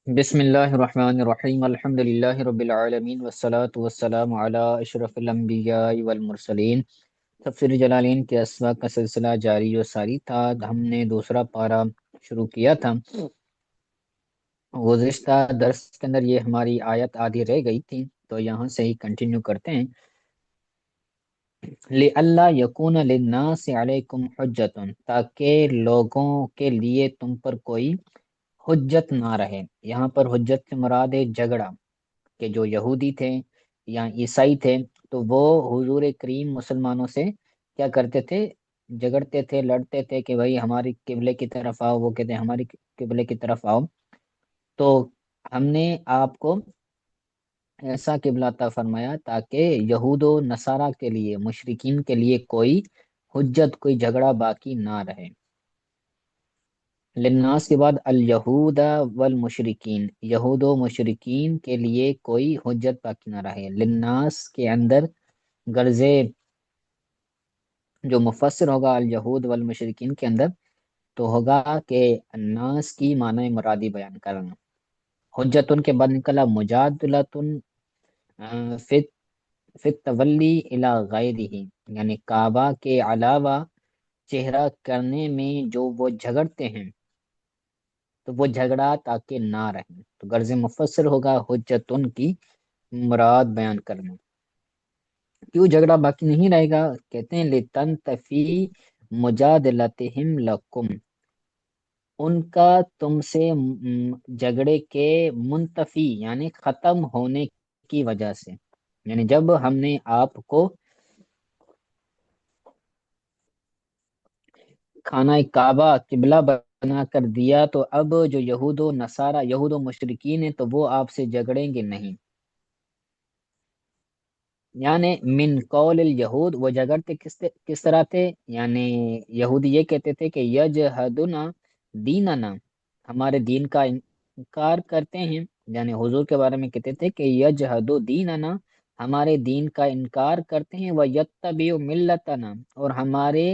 بسم اللہ الرحمن الرحیم الحمد للہ رب العالمین والصلاة والسلام علی اشرف الانبیاء والمرسلین۔ تفسیر جلالین کے اسما کا سلسلہ جاری و ساری تھا۔ ہم نے دوسرا پارہ شروع کیا تھا۔ گزشتہ درس کے اندر یہ ہماری آیت آدھی رہ گئی تھی، تو یہاں سے ہی کنٹینیو کرتے ہیں۔ لِأَلَّا يَكُونَ لِلنَّاسِ عَلَيْكُمْ حُجَّةٌ، تاکہ لوگوں کے لیے تم پر کوئی حجت نہ رہے۔ یہاں پر حجت سے مراد ہے جھگڑا، کہ جو یہودی تھے یا عیسائی تھے تو وہ حضور کریم مسلمانوں سے کیا کرتے تھے؟ جھگڑتے تھے، لڑتے تھے کہ بھائی ہماری قبلے کی طرف آؤ، وہ کہتے ہیں ہماری قبلے کی طرف آؤ۔ تو ہم نے آپ کو ایسا قبلہ عطا فرمایا تاکہ یہود و نصارہ کے لیے، مشرکین کے لیے کوئی حجت، کوئی جھگڑا باقی نہ رہے۔ للناس کے بعد الیہود والمشرکین، یہود و مشرکین کے لیے کوئی حجت باقی نہ رہے۔ للناس کے اندر غرض جو مفسر ہوگا الیہود والمشرکین کے اندر تو ہوگا کہ الناس کی معنی مرادی بیان کرنا۔ حجتن کے بعد نکلا مجادلتن فی التولی الی غیرہ، یعنی کعبہ کے علاوہ چہرہ کرنے میں جو وہ جھگڑتے ہیں تو وہ جھگڑا تاکہ نہ رہے۔ تو غرض مفسر ہوگا حجتن کی مراد بیان کرنا۔ کیوں جھگڑا باقی نہیں رہے گا؟ کہتے ہیں لِتَنْتَفِي مُجَادِلَتِهِمْ لَكُمْ، ان کا تم سے جھگڑے کے منتفی یعنی ختم ہونے کی وجہ سے، یعنی جب ہم نے آپ کو خانہ کعبہ قبلہ بنا کر دیا تو اب جو یہود و نصارہ، یہود و مشرکین ہیں تو وہ آپ سے جھگڑیں گے نہیں۔ یعنی من قول الیہود، وہ جھگڑتے کس طرح تھے؟ یعنی یہودی یہ کہتے تھے کہ یجحدنا دیننا، ہمارے دین کا انکار کرتے ہیں، یعنی حضور کے بارے میں کہتے تھے کہ یجحدو دیننا، ہمارے دین کا انکار کرتے ہیں، ویتبعوا ملتنا، اور ہمارے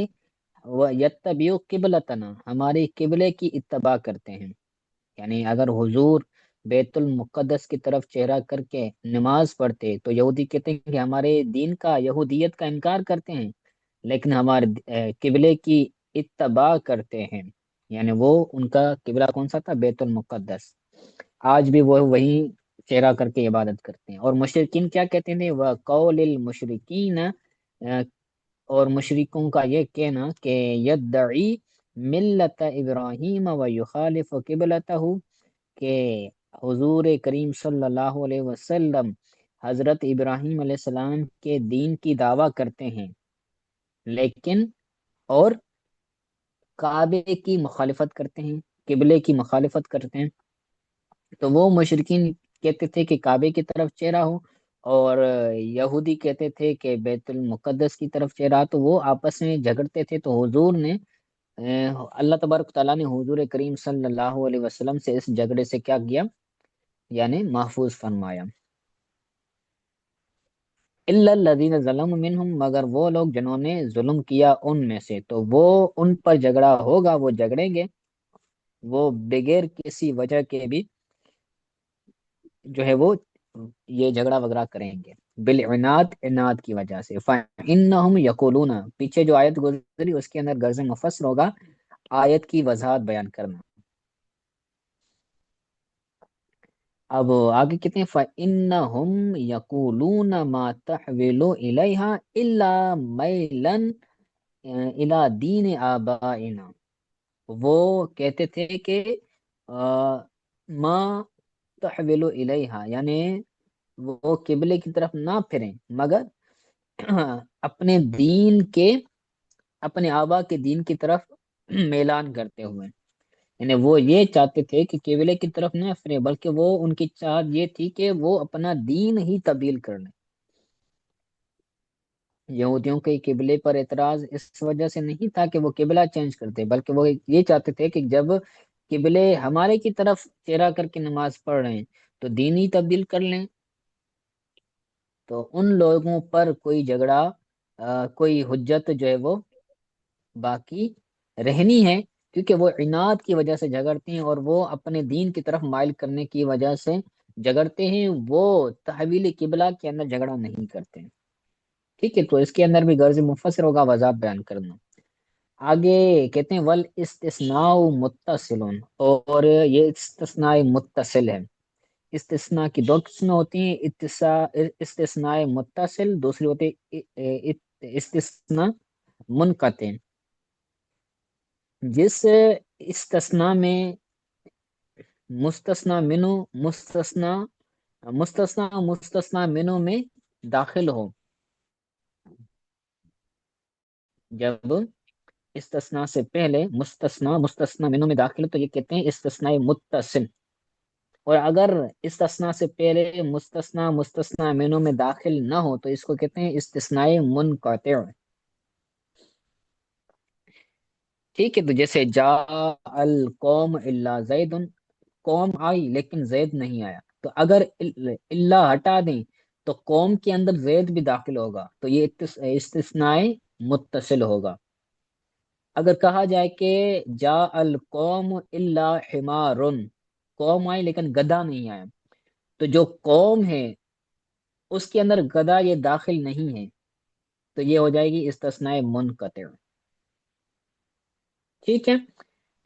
ویتبعوا قبلتنا، ہمارے قبلے کی اتباع کرتے ہیں۔ یعنی اگر حضور بیت المقدس کی طرف چہرہ کر کے نماز پڑھتے تو یہودی کہتے ہیں کہ ہمارے دین کا، یہودیت کا انکار کرتے ہیں، لیکن ہمارے قبلے کی اتباع کرتے ہیں۔ یعنی وہ ان کا قبلہ کون سا تھا؟ بیت المقدس۔ آج بھی وہ وہی چہرہ کر کے عبادت کرتے ہیں۔ اور مشرکین کیا کہتے ہیں؟ وہ قول المشرکین، اور مشرکوں کا یہ کہنا کہ یدعی ملت ابراہیم و یخالف قبلتہ، کہ حضور کریم صلی اللہ علیہ وسلم حضرت ابراہیم علیہ السلام کے دین کی دعویٰ کرتے ہیں، لیکن اور کعبے کی مخالفت کرتے ہیں، قبلے کی مخالفت کرتے ہیں۔ تو وہ مشرکین کہتے تھے کہ کعبے کی طرف چہرہ ہو، اور یہودی کہتے تھے کہ بیت المقدس کی طرف چہرہ۔ تو وہ آپس میں جھگڑتے تھے، تو حضور نے اللہ تبارک تعالیٰ نے حضور کریم صلی اللہ علیہ وسلم سے اس جھگڑے سے کیا کیا؟ یعنی محفوظ فرمایا۔ الا الذین ظلموا منہم، مگر وہ لوگ جنہوں نے ظلم کیا ان میں سے، تو وہ ان پر جھگڑا ہوگا، وہ جھگڑیں گے، وہ بغیر کسی وجہ کے بھی جو ہے وہ یہ جھگڑا وغیرہ کریں گے، بالعناد، عناد کی وجہ سے۔ فَإِنَّهُمْ يَقُولُونَ، پیچھے جو آیت گزری اس کے اندر غرض مفسر ہوگا آیت کی وضاحت بیان کرنا۔ اب آگے کہتے ہیں فَإِنَّهُمْ يَقُولُونَ مَا تَحْوِلُ إِلَيْهَا إِلَّا مَيْلًا إِلَى دِينِ آبَائِنَا، وہ کہتے تھے کہ ما تحویل الیہا، یعنی وہ قبلے کی طرف نہ پھریں مگر اپنے دین کے، اپنے آبا کے دین کی طرف میلان کرتے ہوئے، یعنی وہ یہ چاہتے تھے کہ قبلے کی طرف نہ پھریں، بلکہ وہ ان کی چاہت یہ تھی کہ وہ اپنا دین ہی تبدیل کر لیں۔ یہودیوں کے قبلے پر اعتراض اس وجہ سے نہیں تھا کہ وہ قبلہ چینج کرتے، بلکہ وہ یہ چاہتے تھے کہ جب قبلے ہمارے کی طرف چہرہ کر کے نماز پڑھ رہے ہیں تو دین ہی تبدیل کر لیں۔ تو ان لوگوں پر کوئی جھگڑا، کوئی حجت جو ہے وہ باقی رہنی ہے، کیونکہ وہ عناد کی وجہ سے جھگڑتے ہیں اور وہ اپنے دین کی طرف مائل کرنے کی وجہ سے جھگڑتے ہیں، وہ تحویل قبلہ کے اندر جھگڑا نہیں کرتے ہیں۔ ٹھیک ہے، تو اس کے اندر بھی غرض مفسر ہوگا وضاحت بیان کرنا۔ آگے کہتے ہیں ول استثناء متصل، اور یہ استثناء متصل ہے۔ استثناء کی دو قسمیں ہوتی ہیں، استثناء متصل، دوسری ہوتی ہے استثناء منقطع۔ جس استثناء میں مستثنی منو مستثنی منو میں داخل ہو، جب استثناء سے پہلے مستثنی منو میں داخل ہو تو یہ کہتے ہیں استثناء متصل، اور اگر استثناء سے پہلے مستثنی منو میں داخل نہ ہو تو اس کو کہتے ہیں استثناء منقطع۔ ٹھیک ہے، تو جیسے جا القوم الا زید، قوم آئی لیکن زید نہیں آیا، تو اگر اللہ ہٹا دیں تو قوم کے اندر زید بھی داخل ہوگا، تو یہ استثناء متصل ہوگا۔ اگر کہا جائے کہ جا القوم الا حمار، قوم آئی لیکن گدھا نہیں آیا، تو جو قوم ہے اس کے اندر گدھا یہ داخل نہیں ہے، تو یہ ہو جائے گی استثناء منقطع۔ ٹھیک ہے،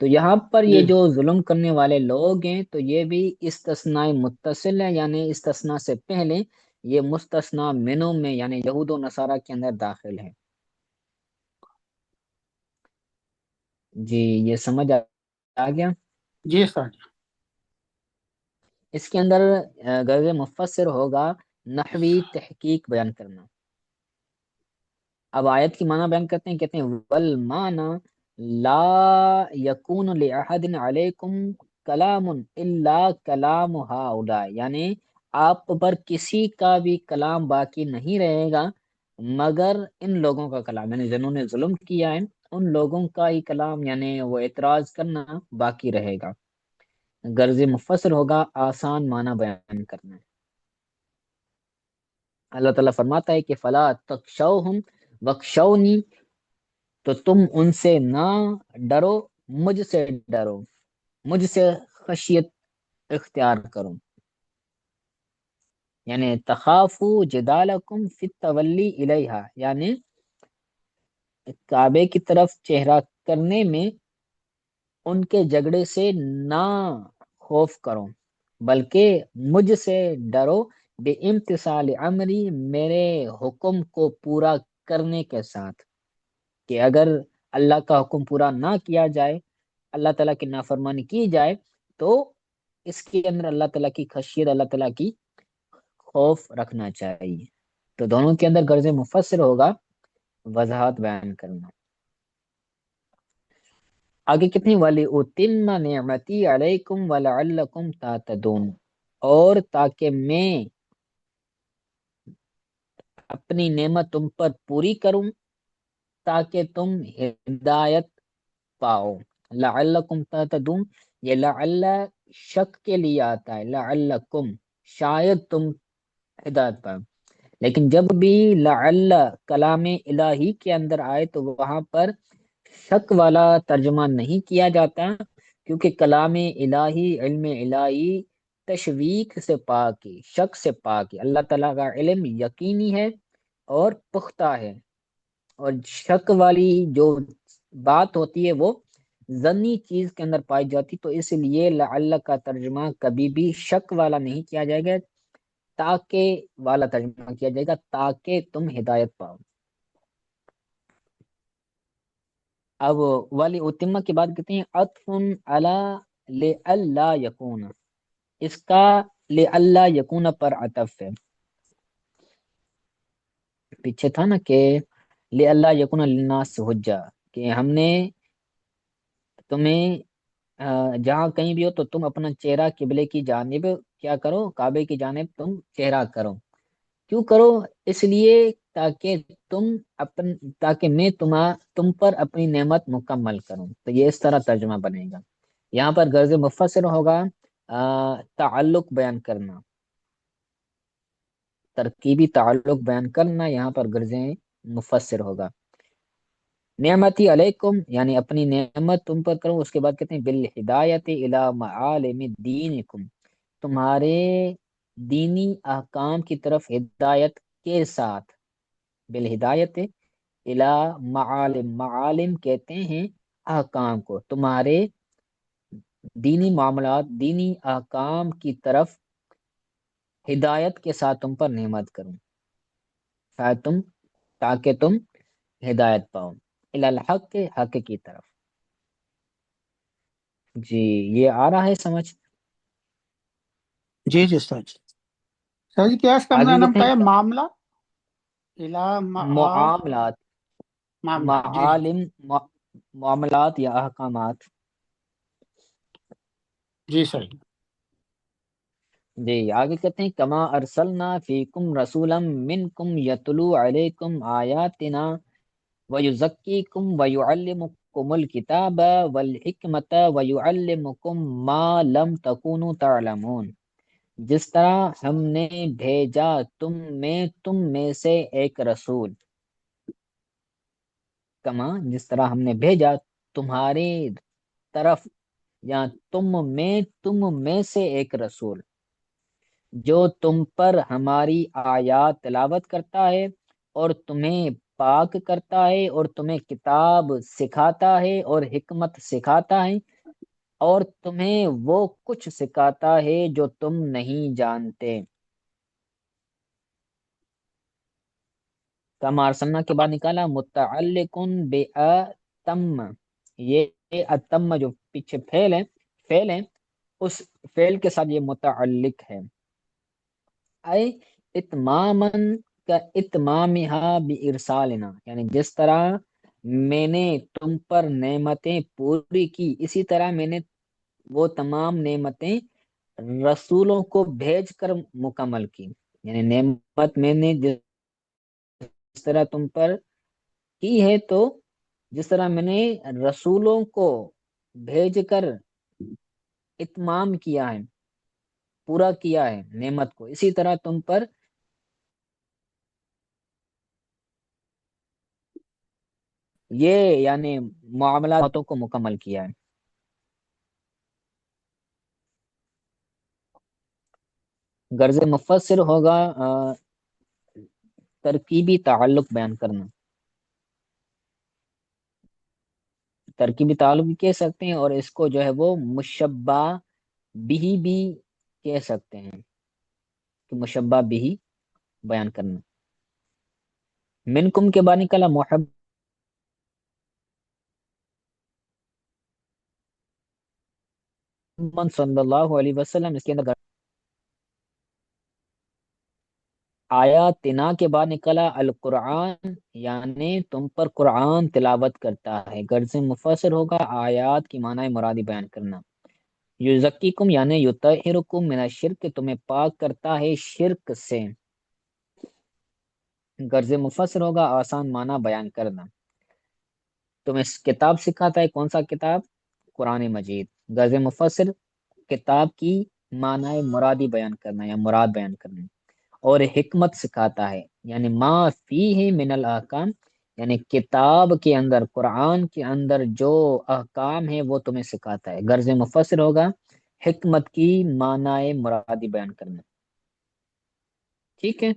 تو یہاں پر یہ جی جو ظلم کرنے والے لوگ ہیں تو یہ بھی استثناء متصل ہے، یعنی استثناء سے پہلے یہ مستثنی منوں میں یعنی یہود و نصارہ کے اندر داخل ہے۔ جی یہ سمجھ آ گیا؟ جی سر۔ اس کے اندر غرض مفسر ہوگا نحوی تحقیق بیان کرنا۔ اب آیت کی معنی بیان کرتے ہیں، کہتے ہیں والمعنی لا یکون لأحد علیکم کلام الا کلام ہؤلاء، یعنی آپ پر کسی کا بھی کلام باقی نہیں رہے گا مگر ان لوگوں کا کلام، یعنی جنہوں نے ظلم کیا ہے ان لوگوں کا ہی کلام، یعنی وہ اعتراض کرنا باقی رہے گا۔ غرض مفسر ہوگا آسان معنی بیان کرنا۔ اللہ تعالیٰ فرماتا ہے کہ فلا تخشوہم وخشونی، تو تم ان سے نہ ڈرو، مجھ سے ڈرو، مجھ سے خشیت اختیار کرو، یعنی تخافو جدالکم فی التولی الیہا، یعنی کعبے کی طرف چہرہ کرنے میں ان کے جھگڑے سے نہ خوف کرو بلکہ مجھ سے ڈرو بے امتثال امری، میرے حکم کو پورا کرنے کے ساتھ، کہ اگر اللہ کا حکم پورا نہ کیا جائے، اللہ تعالیٰ کی نافرمانی کی جائے، تو اس کے اندر اللہ تعالیٰ کی خشیت، اللہ تعالیٰ کی خوف رکھنا چاہیے۔ تو دونوں کے اندر غرض مفسر ہوگا وضاحت بیان کرنا۔ آگے کتنی والی اتم نعمتی علیکم ولعلکم تہتدون، اور تاکہ میں اپنی نعمت تم پر پوری کروں تاکہ تم ہدایت پاؤ۔ لعلکم تہتدون، یہ لعل شک کے لیے آتا ہے، لعلکم شاید تم ہدایت پاؤ، لیکن جب بھی لعل کلام الہی کے اندر آئے تو وہاں پر شک والا ترجمہ نہیں کیا جاتا، کیونکہ کلام الہی، علم الہی تشویق سے پاک ہے، شک سے پاک ہے۔ اللہ تعالیٰ کا علم یقینی ہے اور پختہ ہے، اور شک والی جو بات ہوتی ہے وہ ظنی چیز کے اندر پائی جاتی، تو اس لیے لعل کا ترجمہ کبھی بھی شک والا نہیں کیا جائے گا، تاکہ والا ترجمہ کیا جائے گا، تاکہ تم ہدایت پاؤ۔ اب والی اتمہ کی بات کرتے ہیں، عطف علی لئلا یکون، اس کا لئلا یکون پر عطف ہے۔ پیچھے تھا نا کہ لئلا یکون للناس حجہ، کہ ہم نے تمہیں جہاں کہیں بھی ہو تو تم اپنا چہرہ قبلے کی جانب کیا کرو، کعبے کی جانب تم چہرہ کرو۔ کیوں کرو؟ اس لیے تاکہ تاکہ میں تم پر اپنی نعمت مکمل کروں، تو یہ اس طرح ترجمہ بنے گا۔ یہاں پر غرض مفسر ہوگا تعلق بیان کرنا، ترکیبی تعلق بیان کرنا، یہاں پر غرض مفسر ہوگا۔ نعمتی علیکم یعنی اپنی نعمت تم پر کروں، اس کے بعد کہتے ہیں بالہدایت الی معالم دینکم، تمہارے دینی احکام کی طرف ہدایت کے ساتھ، بالہدایت الی معالم، معالم کہتے ہیں احکام کو، تمہارے دینی معاملات، دینی احکام کی طرف ہدایت کے ساتھ تم پر نعمت کروں، شاید تم، تاکہ تم ہدایت پاؤ، الی الحق، حق کی طرف۔ جی، یہ آ رہا ہے سمجھ؟ جی جی استاد جی۔ سر جی کیا اس کا آگے نام کہتے کا ہے؟ ہیں معاملہ معاملات، معاملہ، جی جی معالم، معاملات یا احکامات۔ جی سر جی۔ جی آگے کہتے ہیں کما ارسلنا فیکم رسولا منکم یتلو علیکم آیاتنا ویزکیکم ویعلمکم الکتاب والحکمت ویعلمکم ما لم تکونوا تعلمون، جس طرح ہم نے بھیجا تم میں سے ایک رسول، کما جس طرح ہم نے بھیجا تمہاری طرف یا تم میں سے ایک رسول، جو تم پر ہماری آیات تلاوت کرتا ہے اور تمہیں پاک کرتا ہے اور تمہیں کتاب سکھاتا ہے اور حکمت سکھاتا ہے اور تمہیں وہ کچھ سکھاتا ہے جو تم نہیں جانتے۔ کما ارسلنا کے بعد نکالا متعلق بِأَتَمَّ، یہ اتم جو پیچھے فعل ہے، اس فعل کے ساتھ یہ متعلق ہے، اے اتماما کا اتمامها بارسالنا، یعنی جس طرح میں نے تم پر نعمتیں پوری کی، اسی طرح میں نے وہ تمام نعمتیں رسولوں کو بھیج کر مکمل کی، یعنی نعمت میں نے جس طرح تم پر کی ہے، تو جس طرح میں نے رسولوں کو بھیج کر اتمام کیا ہے، پورا کیا ہے نعمت کو، اسی طرح تم پر یہ یعنی معاملاتوں کو مکمل کیا ہے۔ غرض مفسر ہوگا ترکیبی تعلق بیان کرنا، ترکیبی تعلق بھی کہہ سکتے ہیں اور اس کو جو ہے وہ مشبہ بھی کہہ سکتے ہیں، کہ مشبہ بھی بیان کرنا۔ منکم کے بعد نکلا محمد صلی اللہ علیہ وسلم، اس کے اندر آیاتنا کے بعد نکلا القرآن، یعنی تم پر قرآن تلاوت کرتا ہے، غرض مفسر ہوگا آیات کی معنی مرادی بیان کرنا۔ یزکیکم یعنی یطہرکم من الشرک، تمہیں پاک کرتا ہے شرک سے، غرض مفسر ہوگا آسان معنی بیان کرنا۔ تمہیں کتاب سکھاتا ہے، کون سا کتاب؟ قرآن مجید، غرض مفسر کتاب کی معنی مرادی بیان کرنا یا مراد بیان کرنا، اور حکمت سکھاتا ہے، یعنی ما فیہ من الاحکام، یعنی کتاب کے اندر، قرآن کے اندر جو احکام ہے وہ تمہیں سکھاتا ہے، غرض مفسر ہوگا حکمت کی معنی مرادی بیان کرنا، ٹھیک ہے،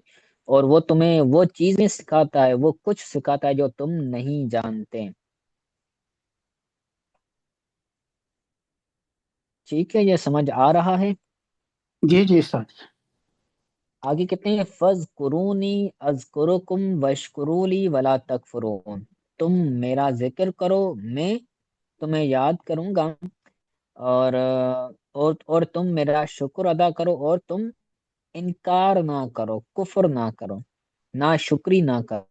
اور وہ تمہیں وہ چیزیں سکھاتا ہے، وہ کچھ سکھاتا ہے جو تم نہیں جانتے، ٹھیک ہے، یہ سمجھ آ رہا ہے؟ جی جی استاد جی۔ آگے کہتے ہیں فض قرونی اذکرکم وشکرولی ولا تکفرون، تم میرا ذکر کرو، میں تمہیں یاد کروں گا، اور تم میرا شکر ادا کرو، اور تم انکار نہ کرو، کفر نہ کرو، نہ شکری نہ کرو،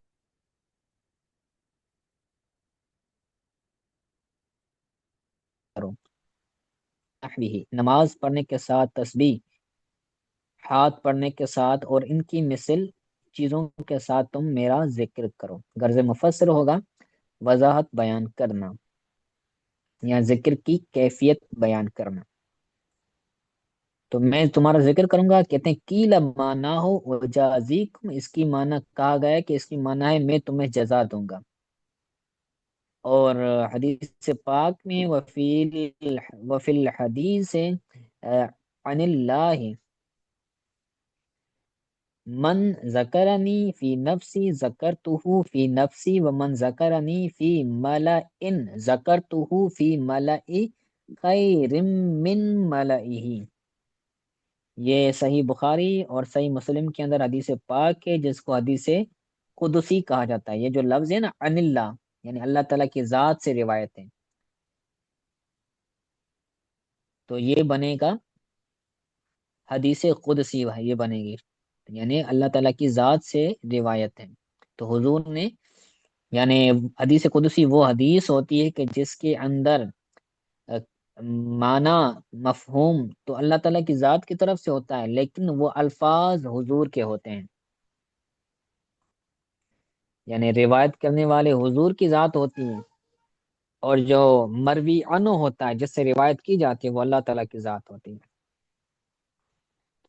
نماز پڑھنے کے ساتھ تسبیح، ہاتھ پڑھنے کے ساتھ اور ان کی مثل چیزوں کے ساتھ تم میرا ذکر کرو، غرض مفسر ہوگا وضاحت بیان کرنا یا ذکر کی کیفیت بیان کرنا۔ تو میں تمہارا ذکر کروں گا، کہتے ہیں کی لما نہ ہو وجازیکم، اس کی معنی کہا گیا ہے کہ اس کی معنی ہے میں تمہیں جزا دوں گا، اور حدیث پاک میں وفی الحدیث عن اللہ من ذکرنی فی نفسی ذکرتہ فی نفسی ومن ذکرنی فی ملئ ذکرتہ فی ملئ خیر من ملئہ۔ یہ صحیح بخاری اور صحیح مسلم کے اندر حدیث پاک ہے، جس کو حدیث قدسی کہا جاتا ہے۔ یہ جو لفظ ہے نا عن اللہ، یعنی اللہ تعالیٰ کی ذات سے روایت ہے، تو یہ بنے گا حدیث قدسی، یہ بنے گی، یعنی اللہ تعالیٰ کی ذات سے روایت ہے۔ تو حضور نے، یعنی حدیث قدسی وہ حدیث ہوتی ہے کہ جس کے اندر معنی، مفہوم تو اللہ تعالیٰ کی ذات کی طرف سے ہوتا ہے، لیکن وہ الفاظ حضور کے ہوتے ہیں، یعنی روایت کرنے والے حضور کی ذات ہوتی ہے، اور جو مروی عنہ ہوتا ہے، جس سے روایت کی جاتی ہے، وہ اللہ تعالیٰ کی ذات ہوتی ہے۔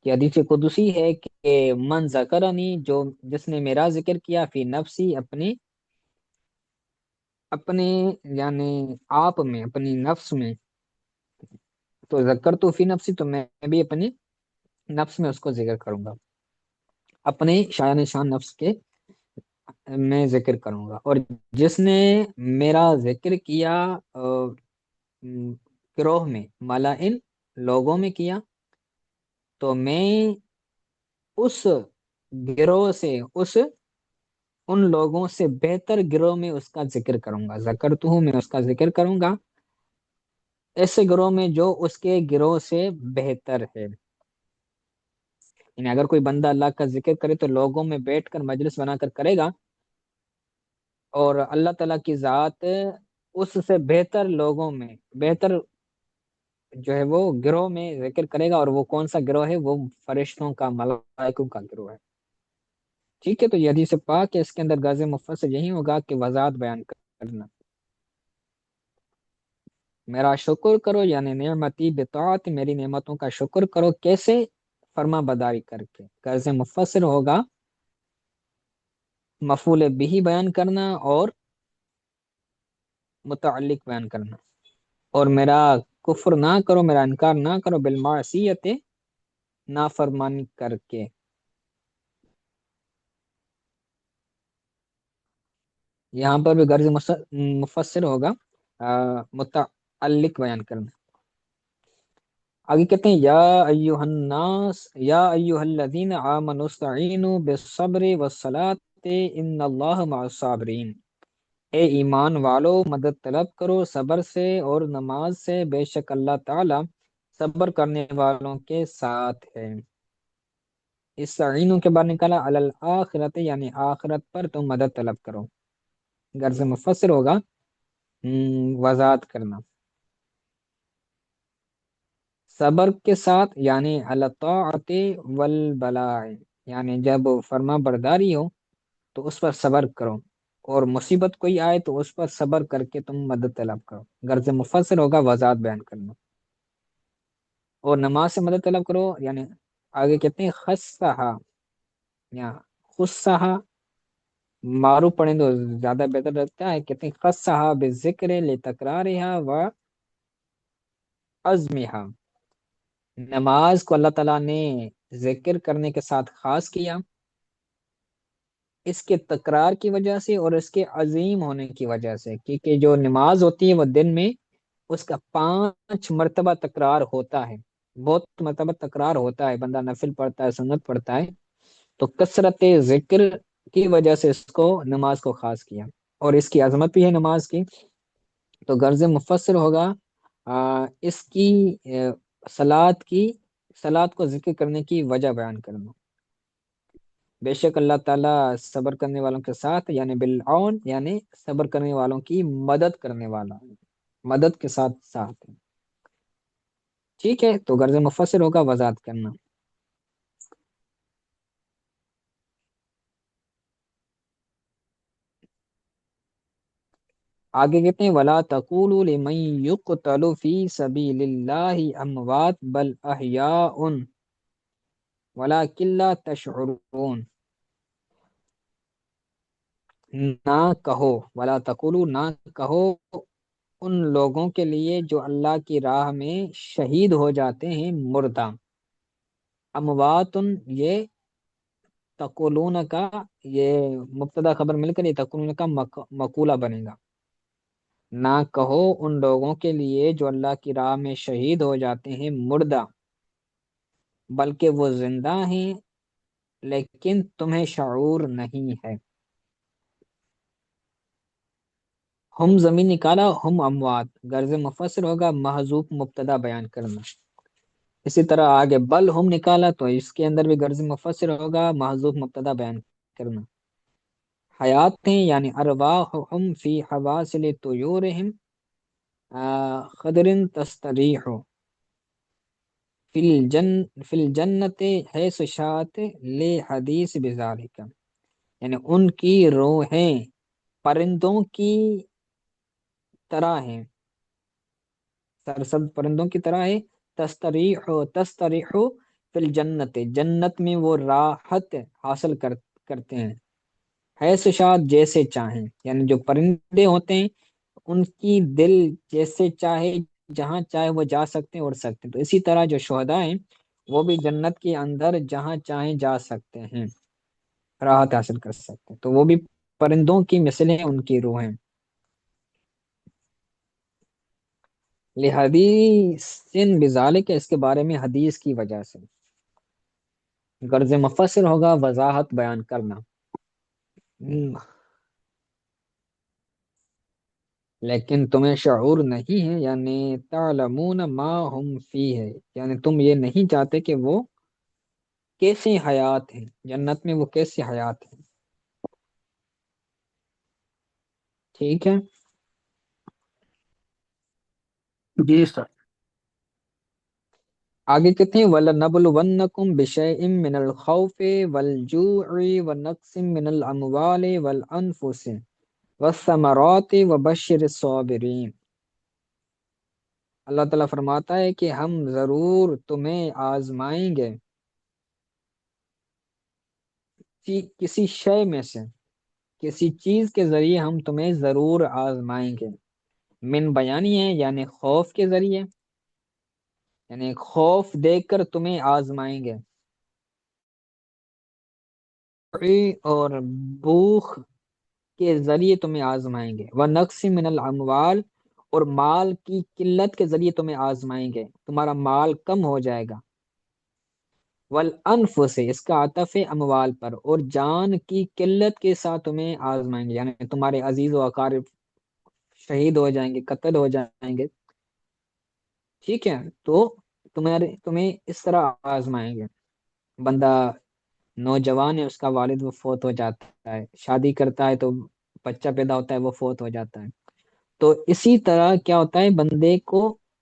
کہ حدیث قدسی ہے کہ من ذکرنی، جس نے میرا ذکر کیا، فی نفسی، اپنے یعنی آپ میں، اپنی نفس میں، تو ذکر تو فی نفسی، تو میں بھی اپنے نفس میں اس کو ذکر کروں گا، اپنے شایان شان نفس کے میں ذکر کروں گا۔ اور جس نے میرا ذکر کیا گروہ میں، ملائن، لوگوں میں کیا، تو میں اس گروہ سے، ان لوگوں سے بہتر گروہ میں اس کا ذکر کروں گا، ذکر تو ہوں، میں اس کا ذکر کروں گا ایسے گروہ میں جو اس کے گروہ سے بہتر ہے۔ یعنی اگر کوئی بندہ اللہ کا ذکر کرے تو لوگوں میں بیٹھ کر مجلس بنا کر کرے گا، اور اللہ تعالیٰ کی ذات اس سے بہتر لوگوں میں، بہتر جو ہے وہ گروہ میں ذکر کرے گا، اور وہ کون سا گروہ ہے؟ وہ فرشتوں کا، ملائکوں کا گروہ ہے۔ ٹھیک ہے، تو یہ حدیث پاک ہے، اس کے اندر غرض مفصل یہی ہوگا کہ وضاحت بیان کرنا۔ میرا شکر کرو، یعنی نعمتی بطاعت، میری نعمتوں کا شکر کرو، کیسے؟ فرما بداری کر کے۔ غرض مفسر ہوگا مفعول بھی بیان کرنا اور متعلق بیان کرنا۔ اور میرا کفر نہ کرو، میرا انکار نہ کرو، بالمعصیت، نافرمانی کر کے۔ یہاں پر بھی غرض مفسر ہوگا متعلق بیان کرنا۔ آگے کہتے ہیں یا ایھا الناس یا ایھا الذین آمنوا استعینوا بالصبر والصلاۃ ان اللہ مع الصابرین۔ اے ایمان والو، مدد طلب کرو صبر سے اور نماز سے، بے شک اللہ تعالی صبر کرنے والوں کے ساتھ ہے۔ استعینوا کے بعد نکالا علی الآخرۃ، یعنی آخرت پر تم مدد طلب کرو۔ غرض مفسر ہوگا وضاحت کرنا۔ صبر کے ساتھ یعنی علی الطاعۃ والبلاء، یعنی جب فرما برداری ہو تو اس پر صبر کرو، اور مصیبت کوئی آئے تو اس پر صبر کر کے تم مدد طلب کرو۔ غرض مفسر ہوگا وضاحت بیان کرنا۔ اور نماز سے مدد طلب کرو، یعنی آگے کہتے ہیں خصہا یا خصہا، معروف پڑھیں تو زیادہ بہتر لگتا ہے، کہتے ہیں خصہا بالذکر لتکرارہا و عزمہا۔ نماز کو اللہ تعالیٰ نے ذکر کرنے کے ساتھ خاص کیا، اس کے تکرار کی وجہ سے اور اس کے عظیم ہونے کی وجہ سے، کیونکہ جو نماز ہوتی ہے وہ دن میں اس کا 5 مرتبہ تکرار ہوتا ہے، بہت مرتبہ تکرار ہوتا ہے، بندہ نفل پڑھتا ہے، سنت پڑھتا ہے، تو کثرت ذکر کی وجہ سے اس کو، نماز کو خاص کیا، اور اس کی عظمت بھی ہے نماز کی۔ تو غرض مفسر ہوگا اس کی صلات کو ذکر کرنے کی وجہ بیان کرنا۔ بے شک اللہ تعالیٰ صبر کرنے والوں کے ساتھ، یعنی بالعون، یعنی صبر کرنے والوں کی مدد کرنے والا، مدد کے ساتھ ساتھ ہے۔ ٹھیک ہے، تو غرض مفسر ہوگا وضاحت کرنا۔ آگے کہتے ہیں وَلَا تَقُولُوا لِمَن يُقْتَلُ فِي سَبِيلِ اللَّهِ أَمْوَاتٌ بَلْ أَحْيَاءٌ وَلَٰكِن لَّا تَشْعُرُونَ۔ نہ کہو، ولا تقولوا، نہ کہو ان لوگوں کے لیے جو اللہ کی راہ میں شہید ہو جاتے ہیں مردہ. اموات، یہ تقولون کا، یہ مبتدا خبر مل کر یہ تقولون کا مقولہ بنے گا. نہ کہو ان لوگوں کے لیے جو اللہ کی راہ میں شہید ہو جاتے ہیں مردہ، بلکہ وہ زندہ ہیں لیکن تمہیں شعور نہیں ہے. ہم زمین نکالا، ہم اموات غرض مفسر ہوگا محذوف مبتدا بیان کرنا. اسی طرح آگے بل ہم نکالا تو اس کے اندر بھی غرض مفسر ہوگا محذوف مبتدا بیان کرنا. حیات ہیں یعنی ارواحہم فی حواسل طیورہم خضر تستریح فی الجنت حیث شاءت لحدیث بذالک، یعنی ان کی روحیں پرندوں کی طرح ہیں، سرسبز پرندوں کی طرح ہے. تستریح فی الجنت، جنت میں وہ راحت حاصل کرتے ہیں. حیث شاء، جیسے چاہیں، یعنی جو پرندے ہوتے ہیں ان کی دل جیسے چاہے جہاں چاہے وہ جا سکتے ہیں، اڑ سکتے ہیں. تو اسی طرح جو شہداء ہیں وہ بھی جنت کے اندر جہاں چاہیں جا سکتے ہیں، راحت حاصل کر سکتے ہیں. تو وہ بھی پرندوں کی مثلیں ان کی روحیں. لحدیث بذالک، اس کے بارے میں حدیث کی وجہ سے. غرض مفسر ہوگا وضاحت بیان کرنا. لیکن تمہیں شعور نہیں ہے، یعنی تعلمون ما ہم فی ہے، یعنی تم یہ نہیں چاہتے کہ وہ کیسی حیات ہیں، جنت میں وہ کیسی حیات ہیں. ٹھیک ہے. جی سر. آگے کہتے ہیں وَلَنَبْلُوَنَّكُمْ بِشَيْءٍ مِّنَ الْخَوْفِ وَالْجُوعِ وَنَقْصٍ مِّنَ الْأَمْوَالِ وَالْأَنفُسِ وَالثَّمَرَاتِ وَبَشِّرِ الصَّابِرِينَ. اللہ تعالیٰ فرماتا ہے کہ ہم ضرور تمہیں آزمائیں گے کسی شے میں سے، کسی چیز کے ذریعے ہم تمہیں ضرور آزمائیں گے. من بیانی ہے یعنی خوف کے ذریعے، یعنی خوف دے کر تمہیں آزمائیں گے، اور بھوک کے ذریعے تمہیں آزمائیں گے. وَنَقْصٍ مِّنَ الْأَمْوَالِ، اور مال کی قلت کے ذریعے تمہیں آزمائیں گے، تمہارا مال کم ہو جائے گا. والانفس، اس کا عطف ہے اموال پر، اور جان کی قلت کے ساتھ تمہیں آزمائیں گے، یعنی تمہارے عزیز و اقارب شہید ہو جائیں گے، قتل ہو جائیں گے. ٹھیک ہے. تو تمہیں اس طرح آزمائیں گے. بندہ نوجوان ہے، اس کا والد وہ فوت ہو جاتا ہے، شادی کرتا ہے تو بچہ پیدا ہوتا ہے وہ فوت ہو جاتا ہے. تو اسی طرح کیا ہوتا ہے، بندے کو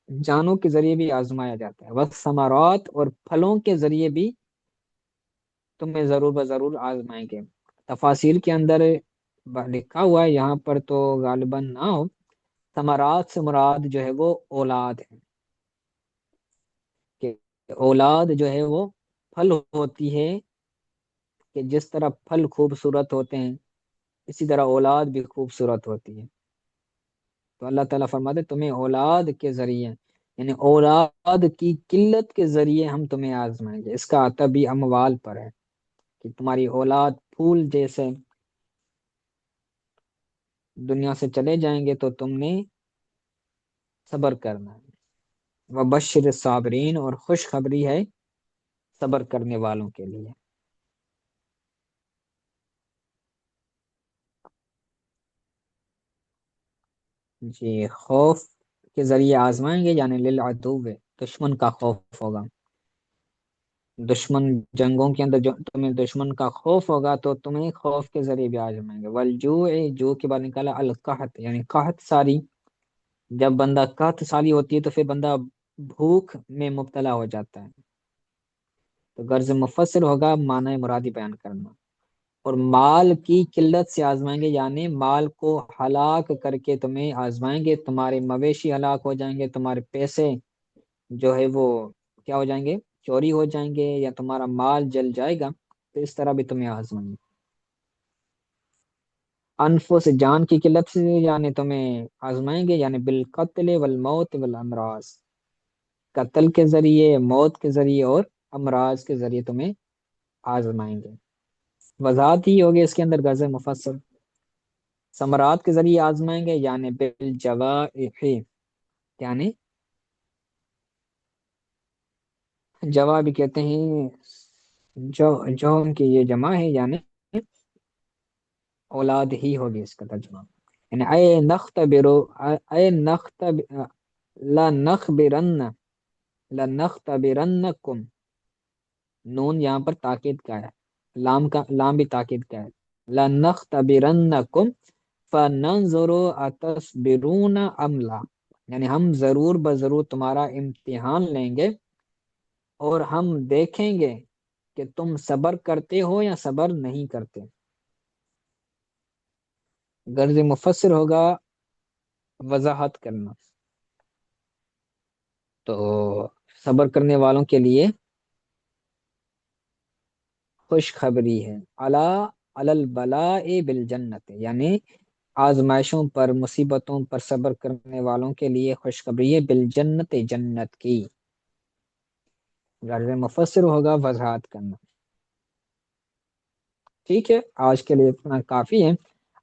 جانوں کے ذریعے بھی آزمایا جاتا ہے. وقت ثمرات، اور پھلوں کے ذریعے بھی تمہیں ضرور بضرور آزمائیں گے. تفاصیر کے اندر لکھا ہوا ہے، یہاں پر تو غالباً نہ ہو. ثمرات سے مراد جو ہے وہ اولاد ہے، کہ اولاد جو ہے وہ پھل ہوتی ہے، کہ جس طرح پھل خوبصورت ہوتے ہیں اسی طرح اولاد بھی خوبصورت ہوتی ہے. تو اللہ تعالیٰ فرماتے تمہیں اولاد کے ذریعے، یعنی اولاد کی قلت کے ذریعے ہم تمہیں آزمائیں گے. اس کا عطف بھی اموال پر ہے، کہ تمہاری اولاد پھول جیسے دنیا سے چلے جائیں گے تو تم نے صبر کرنا ہے. وبشر الصابرین، اور خوشخبری ہے صبر کرنے والوں کے لیے. جی، خوف کے ذریعے آزمائیں گے یعنی للعدو، دشمن کا خوف ہوگا. دشمن جنگوں کے اندر جو تمہیں دشمن کا خوف ہوگا تو تمہیں خوف کے ذریعے بھی آزمائیں گے. والجوع، جو کے بعد نکالا القحط، یعنی قحط ساری. جب بندہ قحط سالی ہوتی ہے تو پھر بندہ بھوک میں مبتلا ہو جاتا ہے. تو غرض مفسر ہوگا معنی مرادی بیان کرنا. اور مال کی قلت سے آزمائیں گے، یعنی مال کو ہلاک کر کے تمہیں آزمائیں گے. تمہارے مویشی ہلاک ہو جائیں گے، تمہارے پیسے جو ہے وہ کیا ہو جائیں گے، چوری ہو جائیں گے، یا تمہارا مال جل جائے گا. تو اس طرح بھی تمہیں آزمائیں گے. انفس جان کی قلت سے یعنی تمہیں آزمائیں گے، یعنی بالقتل والموت والامراض، قتل کے ذریعے، موت کے ذریعے اور امراض کے ذریعے تمہیں آزمائیں گے۔ وضاحت ہی ہوگی اس کے اندر غرض مفصل۔ ثمرات کے ذریعے آزمائیں گے یعنی بالجوائح، یعنی جوا بھی کہتے ہیں، جو ان کی یہ جمع ہے، یعنی اولاد ہی ہوگی اس کا ترجمہ، یعنی اے نختبرو، اے نختب لنخبرن، لنختبرنکم، نون یہاں پر تاکید کا ہے، لام بھی تاکید کا ہے، لنختبرنکم فننظر اتصبرون ام لا، یعنی ہم ضرور بضرور تمہارا امتحان لیں گے اور ہم دیکھیں گے کہ تم صبر کرتے ہو یا صبر نہیں کرتے۔ غرض مفسر ہوگا وضاحت کرنا، تو صبر کرنے والوں کے لیے خوشخبری ہے، علی البلاء بالجنت، یعنی آزمائشوں پر، مصیبتوں پر صبر کرنے والوں کے لیے خوشخبری ہے، بالجنت، جنت کی۔ غرض مفسر ہوگا وضاحت کرنا۔ ٹھیک ہے، آج کے لیے اتنا کافی ہے۔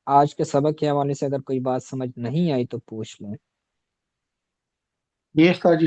آج کے سبق کے حوالے سے اگر کوئی بات سمجھ نہیں آئی تو پوچھ لیں۔ جی استاد جی